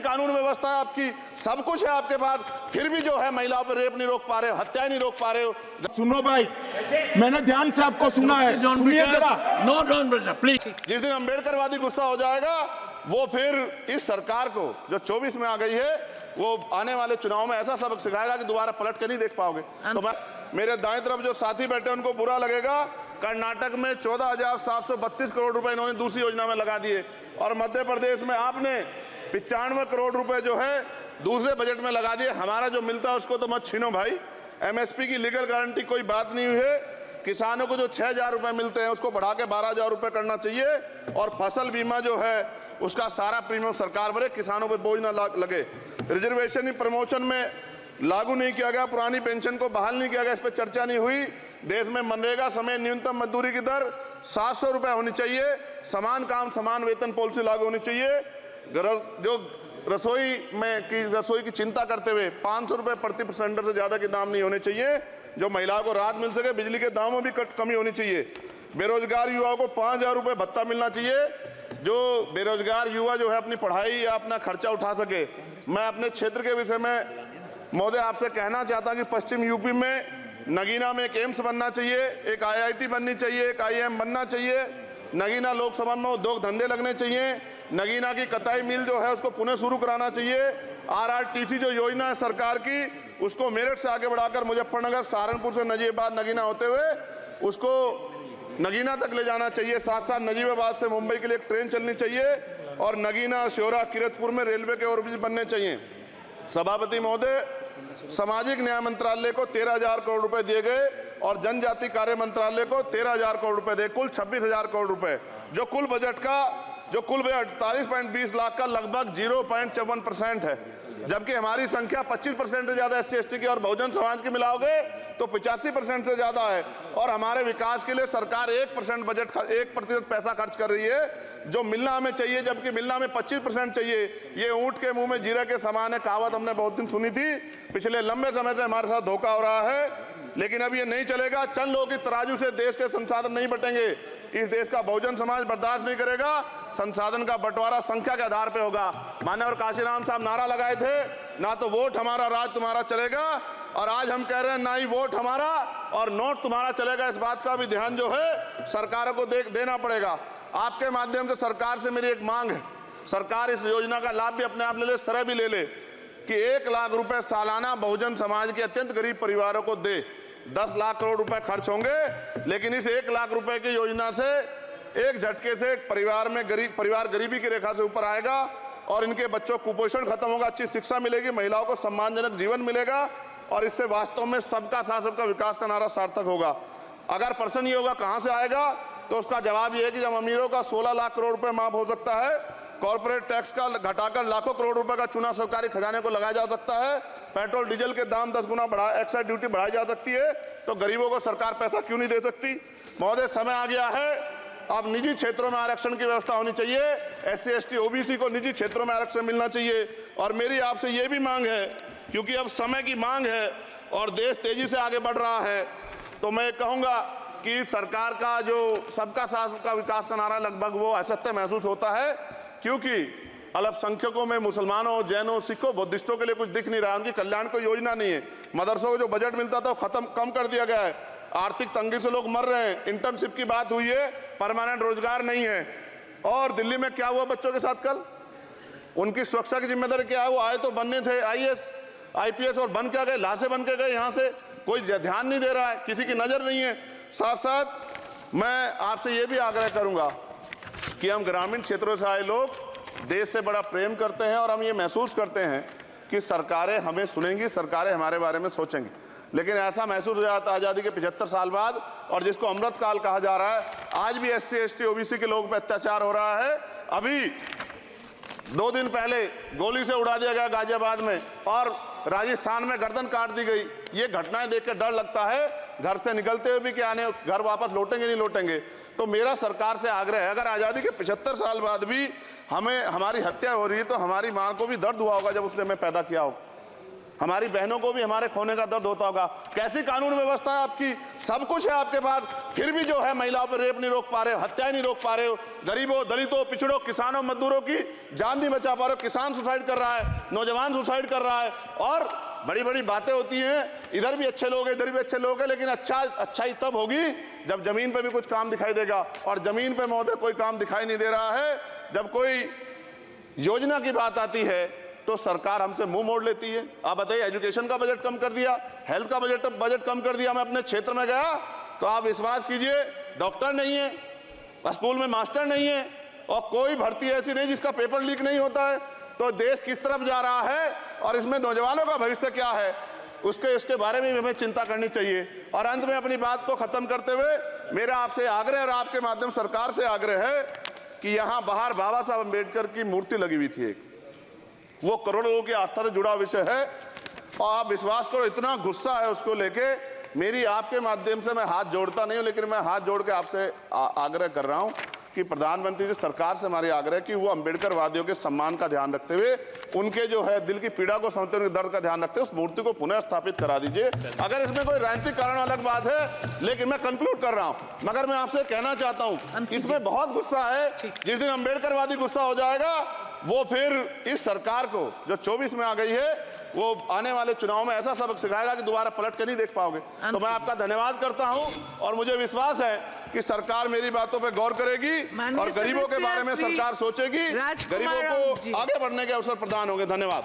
कानून व्यवस्था है आपकी, सब कुछ है आपके पास, फिर भी जो है महिलाओं पर रेप नहीं रोक पा रहे हो, हत्याएं नहीं रोक पा रहे हो। सुनो भाई, मैंने ध्यान से आपको सुना है, सुनिए जरा। No don't please. जिस दिन अम्बेडकरवादी गुस्सा हो जाएगा वो फिर इस सरकार को जो 24 में आ गई है वो आने वाले चुनाव में ऐसा सबक सिखाएगा कि दोबारा पलट के नहीं देख पाओगे। तो मैं, मेरे दाएं तरफ जो साथी बैठे उनको बुरा लगेगा, कर्नाटक में 14,732 करोड़ रुपए इन्होंने दूसरी योजना में लगा दिए और मध्य प्रदेश में आपने 95 करोड़ रुपए जो है दूसरे बजट में लगा दिए। हमारा जो मिलता है उसको तो मत छीनो भाई। एमएसपी की लीगल गारंटी कोई बात नहीं हुई है। किसानों को जो 6,000 रुपए मिलते हैं उसको बढ़ा के 12,000 रुपए करना चाहिए और फसल बीमा जो है उसका सारा प्रीमियम सरकार भरे, किसानों पर बोझ ना लगे। रिजर्वेशन प्रमोशन में लागू नहीं किया गया, पुरानी पेंशन को बहाल नहीं किया गया, इस पर चर्चा नहीं हुई। देश में मनरेगा समय न्यूनतम मजदूरी की दर 700 रुपए होनी चाहिए, समान काम समान वेतन पॉलिसी लागू होनी चाहिए। जो रसोई की चिंता करते हुए 500 रुपए प्रति सिलेंडर से ज्यादा के दाम नहीं होने चाहिए, जो महिलाओं को राहत मिल सके। बिजली के दामों में भी कमी होनी चाहिए। बेरोजगार युवाओं को 5,000 रुपए भत्ता मिलना चाहिए, जो बेरोजगार युवा जो है अपनी पढ़ाई या अपना खर्चा उठा सके। मैं अपने क्षेत्र के विषय में महोदय आपसे कहना चाहता हूं कि पश्चिम यूपी में नगीना में एक एम्स बनना चाहिए, एक IIT बननी चाहिए, एक IIM बनना चाहिए। नगीना लोकसभा में उद्योग धंधे लगने चाहिए। नगीना की कताई मिल जो है उसको पुनः शुरू कराना चाहिए। RRTC जो योजना है सरकार की उसको मेरठ से आगे बढ़ाकर मुजफ्फरनगर, सहारनपुर से नजीबाबाद नगीना होते हुए उसको नगीना तक ले जाना चाहिए। साथ साथ नजीबाबाद से मुंबई के लिए एक ट्रेन चलनी चाहिए और नगीना, श्योरा, किरतपुर में रेलवे के ओवरब्रिज बनने चाहिए। सभापति महोदय, सामाजिक न्याय मंत्रालय को 13,000 करोड़ रुपए दिए गए और जनजाति कार्य मंत्रालय को 13,000 करोड़ रुपए दिए, कुल 26,000 करोड़ रुपए, जो कुल बजट 48.20 लाख का लगभग 0.54% है। जबकि हमारी संख्या 25% से ज्यादा SC ST की और बहुजन समाज की मिलाओगे तो 85% से ज्यादा है। और हमारे विकास के लिए सरकार 1% बजट 1% पैसा खर्च कर रही है, जो मिलना हमें चाहिए, जबकि मिलना हमें 25% चाहिए। ये ऊंट के मुंह में जीरा के समान है, कहावत हमने बहुत दिन सुनी थी। पिछले लंबे समय से हमारे साथ धोखा हो रहा है, लेकिन अब ये नहीं चलेगा। चंद लोगों की तराजू से देश के संसाधन नहीं बटेंगे। इस देश का बहुजन समाज बर्दाश्त नहीं करेगा। संसाधन का बंटवारा संख्या के आधार पे होगा। माननीय काशीराम साहब नारा लगाए थे, ना तो वोट हमारा राज तुम्हारा चलेगा, और आज हम कह रहे हैं ना ही वोट हमारा और नोट तुम्हारा चलेगा। इस बात का भी ध्यान जो है सरकारों को देना पड़ेगा। आपके माध्यम से सरकार से मेरी एक मांग है, सरकार इस योजना का लाभ भी अपने आप ले ले, सरह भी ले ले कि 1 लाख रुपए सालाना बहुजन समाज के अत्यंत गरीब परिवारों को दे। 10 लाख करोड़ रुपए खर्च होंगे, लेकिन इस 1 लाख रुपए की योजना से एक झटके से परिवार गरीबी की रेखा से ऊपर आएगा और इनके बच्चों को कुपोषण खत्म होगा, अच्छी शिक्षा मिलेगी, महिलाओं को सम्मानजनक जीवन मिलेगा और इससे वास्तव में सबका साथ सबका विकास का नारा सार्थक होगा। अगर प्रश्न ये होगा कहां से आएगा, तो उसका जवाब ये है कि जब अमीरों का 16 लाख करोड़ रुपए माफ हो सकता है, कॉर्पोरेट टैक्स का घटाकर लाखों करोड़ रुपए का चुना सरकारी खजाने को लगाया जा सकता है, पेट्रोल डीजल के दाम 10 गुना एक्साइज ड्यूटी बढ़ाई जा सकती है, तो गरीबों को सरकार पैसा क्यों नहीं दे सकती। महोदय, समय आ गया है, अब निजी क्षेत्रों में आरक्षण की व्यवस्था होनी चाहिए। SC ST OBC को निजी क्षेत्रों में आरक्षण मिलना चाहिए। और मेरी आपसे ये भी मांग है, क्योंकि अब समय की मांग है और देश तेजी से आगे बढ़ रहा है, तो मैं कहूँगा कि सरकार का जो सबका साथ सबका विकास का नारा लगभग वो असत्य महसूस होता है, क्योंकि अल्पसंख्यकों में मुसलमानों, जैनों, सिखों, बुद्धिस्टों के लिए कुछ दिख नहीं रहा, उनकी कल्याण कोई योजना नहीं है। मदरसों को जो बजट मिलता था वो कम कर दिया गया है। आर्थिक तंगी से लोग मर रहे हैं। इंटर्नशिप की बात हुई है, परमानेंट रोजगार नहीं है। और दिल्ली में क्या हुआ बच्चों के साथ कल, उनकी सुरक्षा की जिम्मेदारी क्या है? वो आए तो बनने थे IAS IPS और बन क्या गए, लाशें बन के गए। यहाँ से कोई ध्यान नहीं दे रहा है, किसी की नजर नहीं है। साथ साथ मैं आपसे ये भी आग्रह करूंगा कि हम ग्रामीण क्षेत्रों से आए लोग देश से बड़ा प्रेम करते हैं और हम ये महसूस करते हैं कि सरकारें हमें सुनेंगी, सरकारें हमारे बारे में सोचेंगी। लेकिन ऐसा महसूस हो जाता है आज़ादी के 75 साल बाद, और जिसको अमृत काल कहा जा रहा है, आज भी SC ST OBC के लोगों पर अत्याचार हो रहा है। अभी 2 दिन पहले गोली से उड़ा दिया गया गाजियाबाद में और राजस्थान में गर्दन काट दी गई। ये घटनाएं देख के डर लगता है, घर से निकलते हुए भी कि आने घर वापस लौटेंगे नहीं लौटेंगे। तो मेरा सरकार से आग्रह है, अगर आज़ादी के 75 साल बाद भी हमारी हत्या हो रही है, तो हमारी मां को भी दर्द हुआ होगा जब उसने हमें पैदा किया हो। हमारी बहनों को भी हमारे खोने का दर्द होता होगा। कैसी कानून व्यवस्था है आपकी, सब कुछ है आपके पास, फिर भी जो है महिलाओं पर रेप नहीं रोक पा रहे हो, हत्याएं नहीं रोक पा रहे हो, गरीबों, दलितों, पिछड़ों, किसानों, मजदूरों की जान नहीं बचा पा रहे हो। किसान सुसाइड कर रहा है, नौजवान सुसाइड कर रहा है, और बड़ी बड़ी बातें होती हैं, इधर भी अच्छे लोग हैं, इधर भी अच्छे लोग हैं, लेकिन अच्छाई तब होगी जब जमीन पे भी कुछ काम दिखाई देगा। और जमीन पे महोदय कोई काम दिखाई नहीं दे रहा है। जब कोई योजना की बात आती है तो सरकार हमसे मुंह मोड़ लेती है। आप बताइए, एजुकेशन का बजट कम कर दिया, हेल्थ का बजट कम कर दिया। मैं अपने क्षेत्र में गया तो आप विश्वास कीजिए, डॉक्टर नहीं है, स्कूल में मास्टर नहीं है, और कोई भर्ती ऐसी नहीं जिसका पेपर लीक नहीं होता है। तो देश किस तरफ जा रहा है और इसमें नौजवानों का भविष्य क्या है, इसके बारे में हमें चिंता करनी चाहिए। और अंत में अपनी बात को खत्म करते हुए मेरा आपसे आग्रह और आपके माध्यम सरकार से आग्रह है कि यहाँ बाहर बाबा साहब अम्बेडकर की मूर्ति लगी हुई थी एक, वो करोड़ों लोगों की आस्था से जुड़ा विषय है, और आप विश्वास करो इतना गुस्सा है उसको लेके। मेरी आपके माध्यम से, मैं हाथ जोड़ता नहीं हूं, लेकिन मैं हाथ जोड़ के आपसे आग्रह कर रहा हूं कि प्रधानमंत्री जी, सरकार से हमारी आग्रह कि वो अम्बेडकर वादियों के सम्मान का ध्यान रखते हुए, उनके जो है दिल की पीड़ा को समझते हुए, दर्द का ध्यान रखते हुए उस मूर्ति को पुनः स्थापित करा दीजिए। अगर इसमें कोई राजनीतिक कारण अलग बात है, लेकिन मैं कंक्लूड कर रहा हूं। मगर मैं आपसे कहना चाहता हूं, इसमें बहुत गुस्सा है। जिस दिन अम्बेडकरवादी गुस्सा हो जाएगा, वो फिर इस सरकार को जो 24 में आ गई है, वो आने वाले चुनाव में ऐसा सबक सिखाएगा कि दोबारा पलट के नहीं देख पाओगे। तो मैं आपका धन्यवाद करता हूं, और मुझे विश्वास है कि सरकार मेरी बातों पे गौर करेगी और गरीबों के बारे में सरकार सोचेगी, गरीबों को आगे बढ़ने के अवसर प्रदान होंगे। धन्यवाद।